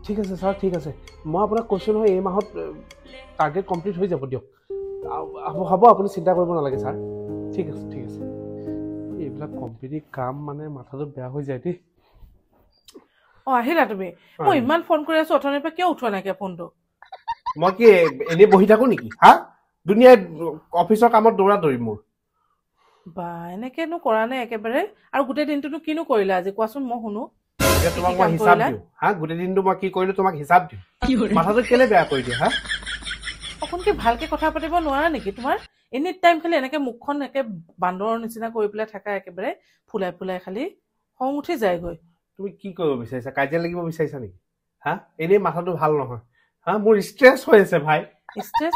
ঠিক আছে ছাৰ ঠিক আছে মই আপোনাক কৈছোঁ নহয় এই মাহত টাৰ্গেট কমপ্লিট হৈ যাব দিয়ক হ'ব আপুনি চিন্তা কৰিব নালাগে ছাৰ ঠিক আছে এইবিলাক কোম্পানীৰ কাম মানে মাথাটো বেয়া হৈ যায় দেই আহিলা তুমি মই ইমান ফোন কৰি আছো অথনিৰ পৰা কিয় উঠোৱা নাইকিয়া ফোনটো মই কি এনেই বহি থাকো নেকি হা দুনিয়াই অফিচৰ কামত দৌৰা দৌৰি মোৰ বা এনেকেনো কৰা নাই একেবাৰে আৰু গোটেই দিনটোনো কিনো কৰিলা আজি কোৱাচোন মই শুনো তোমাক মই হিচাপ দিওঁ হা গোটেই দিনটো মই কি কৰিলো তোমাক হিচাপ দিওঁ মাথাটো কেলে বেয়া কৰি দিওঁ হা অকণকে ভালকে কথা পাতিব নোৱাৰা নেকি তোমাৰ এনি টাইম খালি এনেকে মুখখন একে বান্দৰৰ নিচিনা কৰি পেলাই থাকা একেবাৰে ফুলাই ফুলাই খালি খং উঠি যায়গৈ তুমি কি কৰিব বিচাৰিছা কাজিয়া লাগিব বিচাৰিছা নেকি হা এনেই মাথাটো ভাল নহয় হা মোৰ ষ্ট্ৰেছ হৈ আছে ভাই ষ্ট্ৰেছ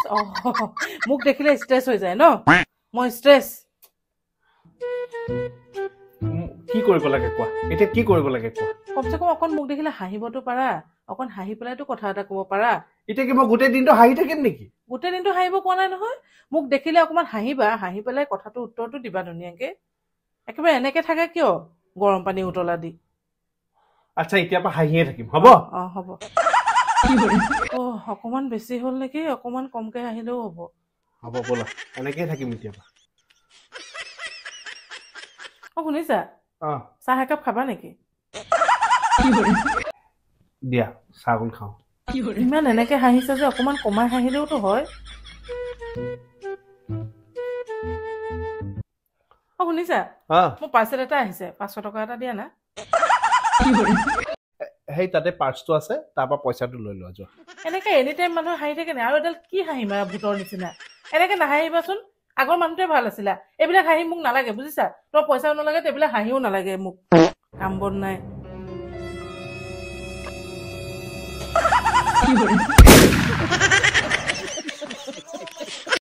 মোক দেখিলে ষ্ট্ৰেছ হৈ যায় ন মই ষ্ট্ৰেছ কি কৰিব লাগে কোৱা এতিয়া কি কৰিব লাগে কোৱা কমচে কম অকণ মোক দেখিলে হাঁহিবতো পাৰা অকণ হাঁহি পেলাইতো কথা এটা ক'ব পাৰা এতিয়া কি মই গোটেই দিনটো হাঁহি থাকিম নেকি গোটেই দিনটো হাঁহিব কোৱা নাই নহয় মোক দেখিলে অকণমান হাঁহিবা হাঁহি পেলাই কথাটো উত্তৰটো দিবা ধুনীয়াকে একেবাৰে এনেকে থাকে কিয় গৰম পানী উতলা দি আচ্ছা এতিয়াৰ পৰা হাঁহিয়ে থাকিম হ'ব হ'ব অকণমান বেছি হ'ল নেকি অকণমান কমকে হাঁহিলেও হ'ব হ'ব ব'লা এনেকেই থাকিম এতিয়াৰ পৰা শুনিছা চাহ একাপ খাবা নেকি দিয়া চাহ অকণ খাওঁ ইমান এনেকে হাঁহিছে যে অকণমান কমাই হাঁহিলেওতো হয় শুনিছা মোৰ পাৰ্চেল এটা আহিছে 500 টকা এটা দিয়া না সেই তাতে পাৰ্চটো আছে তাৰ পৰা পইচাটো লৈ লোৱা যোৱা এনেকে এনি টাইম মানুহ হাঁহি থাকে নে আৰু এডাল কি হাঁহি মাৰা ভূতৰ নিচিনা এনেকে নাহাঁহিবাচোন আগৰ মানুহটোৱে ভাল আছিলা এইবিলাক হাঁহি মোক নালাগে বুজিছা তোমাৰ পইচাও নালাগে এইবিলাক হাঁহিও নালাগে মোক কাম বন নাই